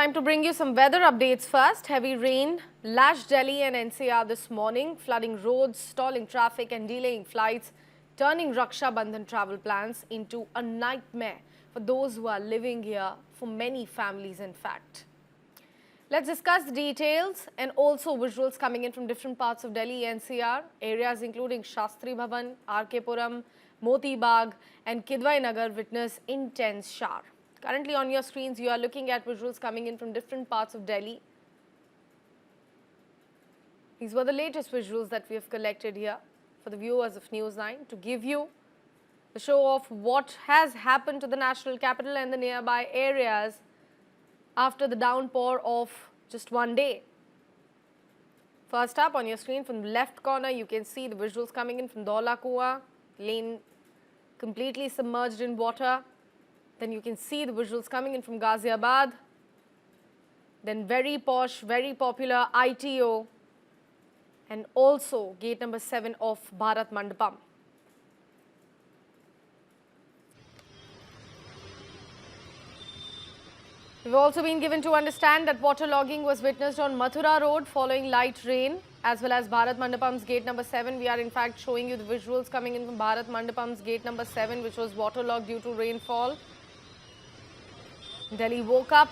Time to bring you some weather updates first. Heavy rain lashed Delhi and NCR this morning, flooding roads, stalling traffic and delaying flights, turning Raksha Bandhan travel plans into a nightmare for those who are living here, for many families in fact. Let's discuss the details and also visuals coming in from different parts of Delhi NCR, areas including Shastri Bhavan, RK Puram, Moti Bagh and Kidwai Nagar witness intense shower. Currently on your screens, you are looking at visuals coming in from different parts of Delhi. These were the latest visuals that we have collected here for the viewers of News 9 to give you the show of what has happened to the national capital and the nearby areas after the downpour of just one day. First up on your screen from the left corner, you can see the visuals coming in from Daula Kua, lane completely submerged in water. Then you can see the visuals coming in from Ghaziabad. Then very posh, very popular ITO and also gate number 7 of Bharat Mandapam. We've also been given to understand that waterlogging was witnessed on Mathura Road following light rain as well as Bharat Mandapam's gate number 7. We are in fact showing you the visuals coming in from Bharat Mandapam's gate number 7, which was waterlogged due to rainfall. Delhi woke up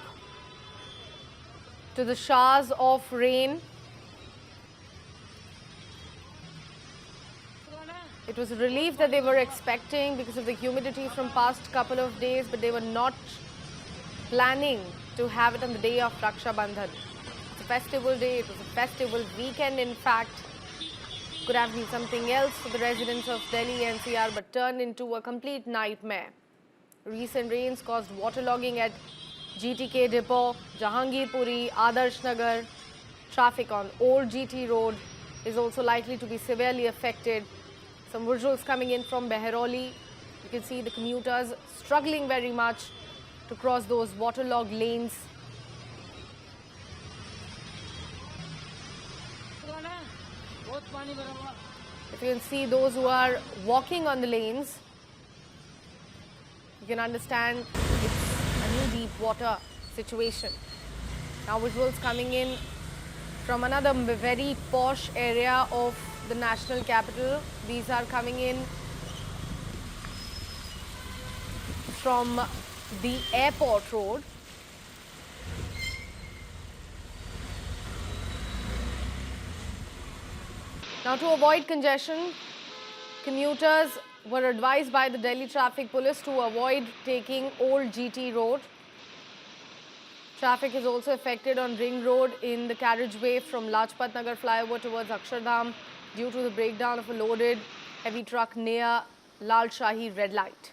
to the showers of rain. It was a relief that they were expecting because of the humidity from past couple of days, but they were not planning to have it on the day of Raksha Bandhan. It's a festival day, it was a festival weekend in fact. Could have been something else for the residents of Delhi NCR, but turned into a complete nightmare. Recent rains caused waterlogging at GTK Depot, Jahangirpuri, Adarsh Nagar. Traffic on Old GT Road is also likely to be severely affected. Some visuals coming in from Behroli. You can see the commuters struggling very much to cross those waterlogged lanes. If you can see those who are walking on the lanes, you can understand it's a new deep water situation. Now visuals coming in from another very posh area of the national capital. These are coming in from the airport road. Now to avoid congestion, commuters were advised by the Delhi Traffic Police to avoid taking Old GT Road. Traffic is also affected on Ring Road in the carriageway from Lajpat Nagar flyover towards Akshardham due to the breakdown of a loaded heavy truck near Lal Shahi red light.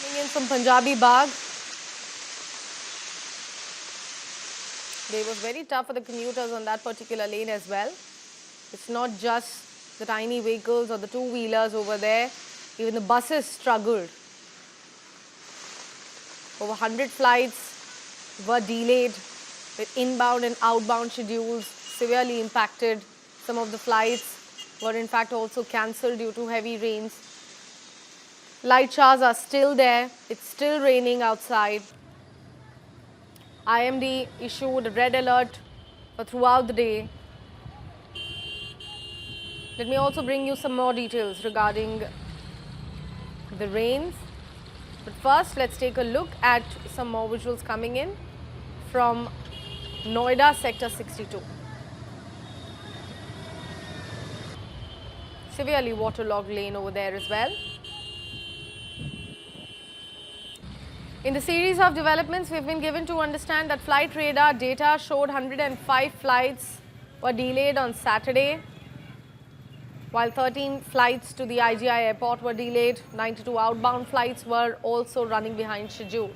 Coming in from Punjabi Bagh. It was very tough for the commuters on that particular lane as well. It's not just the tiny vehicles or the two-wheelers over there. Even the buses struggled. Over 100 flights were delayed with inbound and outbound schedules severely impacted. Some of the flights were in fact also cancelled due to heavy rains. Light showers are still there. It's still raining outside. IMD issued a red alert for throughout the day. Let me also bring you some more details regarding the rains. But first, let's take a look at some more visuals coming in from Noida Sector 62. Severely waterlogged lane over there as well. In the series of developments, we've been given to understand that flight radar data showed 105 flights were delayed on Saturday, while 13 flights to the IGI airport were delayed. 92 outbound flights were also running behind schedule.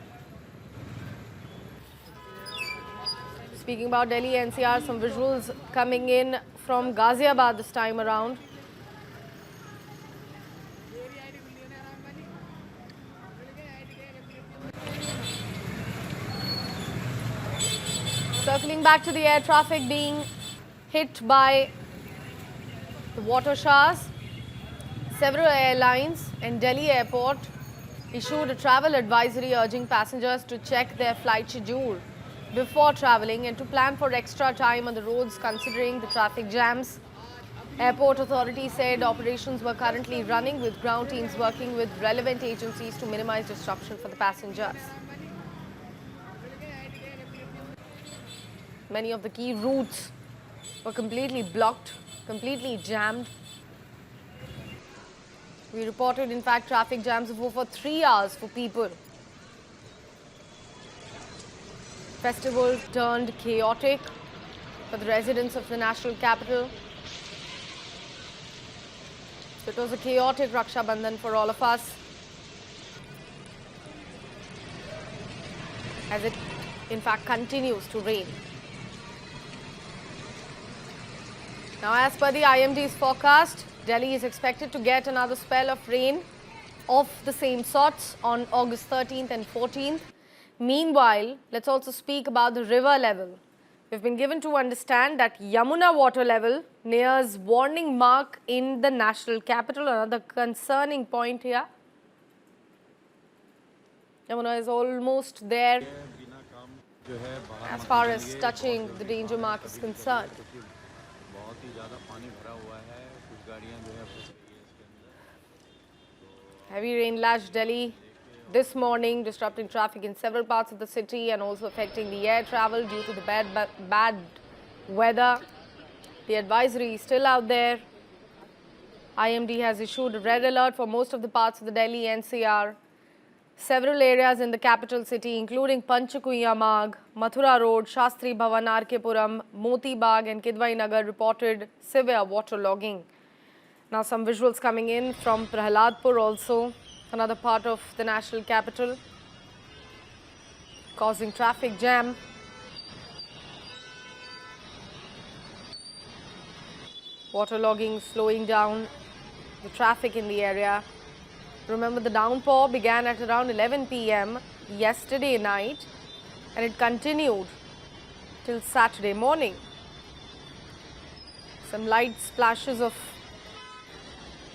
Speaking about Delhi NCR, some visuals coming in from Ghaziabad this time around. Circling back to the air traffic being hit by the water showers, several airlines and Delhi airport issued a travel advisory urging passengers to check their flight schedule before traveling and to plan for extra time on the roads considering the traffic jams. Airport authorities said operations were currently running with ground teams working with relevant agencies to minimize disruption for the passengers. Many of the key routes were completely blocked, completely jammed. We reported, in fact, traffic jams of over 3 hours for people. Festival turned chaotic for the residents of the national capital. So it was a chaotic Raksha Bandhan for all of us, as it, in fact, continues to rain. Now, as per the IMD's forecast, Delhi is expected to get another spell of rain of the same sorts on August 13th and 14th. Meanwhile, let's also speak about the river level. We've been given to understand that Yamuna water level nears warning mark in the national capital. Another concerning point here. Yamuna is almost there as far as touching the danger mark is concerned. Heavy rain lashed Delhi this morning, disrupting traffic in several parts of the city and also affecting the air travel due to the bad weather. The advisory is still out there. IMD has issued a red alert for most of the parts of the Delhi NCR. Several areas in the capital city, including Panchakuya Marg, Mathura Road, Shastri Bhavan, RK Puram, Moti Bagh and Kidwai Nagar reported severe waterlogging. Now some visuals coming in from Prahaladpur also, another part of the national capital, causing traffic jam. Waterlogging slowing down the traffic in the area. Remember, the downpour began at around 11 p.m. yesterday night and it continued till Saturday morning. Some light splashes of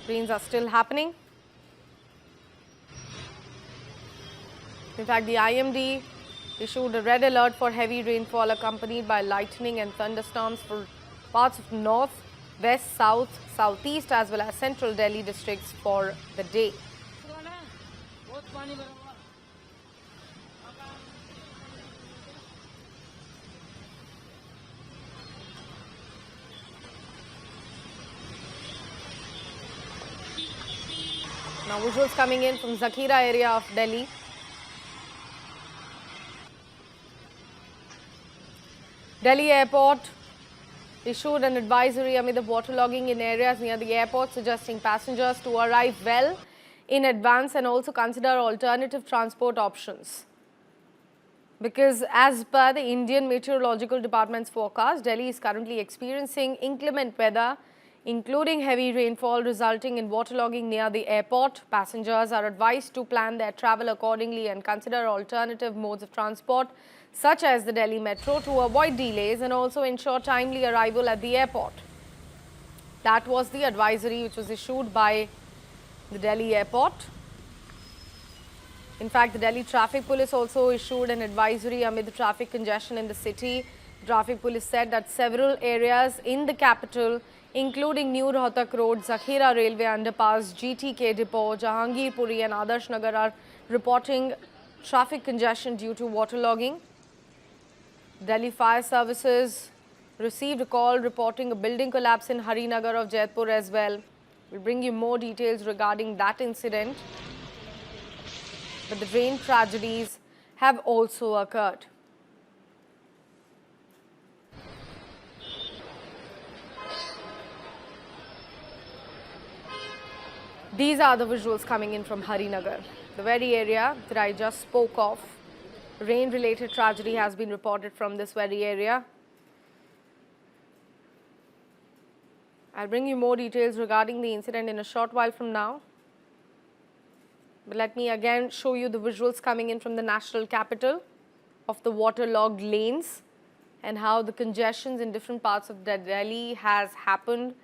rains are still happening. In fact, the IMD issued a red alert for heavy rainfall accompanied by lightning and thunderstorms for parts of north, west, south, southeast as well as central Delhi districts for the day. Now visuals coming in from Zakhira area of Delhi. Delhi airport issued an advisory amid the waterlogging in areas near the airport, suggesting passengers to arrive well in advance and also consider alternative transport options. Because as per the Indian Meteorological Department's forecast, Delhi is currently experiencing inclement weather, including heavy rainfall resulting in waterlogging near the airport. Passengers are advised to plan their travel accordingly and consider alternative modes of transport such as the Delhi Metro to avoid delays and also ensure timely arrival at the airport. That was the advisory which was issued by the Delhi airport. In fact, the Delhi Traffic Police also issued an advisory amid the traffic congestion in the city. The Traffic Police said that several areas in the capital, including New Rohtak Road, Zakhira Railway Underpass, GTK Depot, Jahangirpuri and Adarsh Nagar are reporting traffic congestion due to waterlogging. Delhi Fire Services received a call reporting a building collapse in Harinagar of Jaipur as well. We'll bring you more details regarding that incident. But the rain tragedies have also occurred. These are the visuals coming in from Harinagar, the very area that I just spoke of. rain-related tragedy has been reported from this very area. I'll bring you more details regarding the incident in a short while from now. But let me again show you the visuals coming in from the national capital of the waterlogged lanes and how the congestions in different parts of Delhi has happened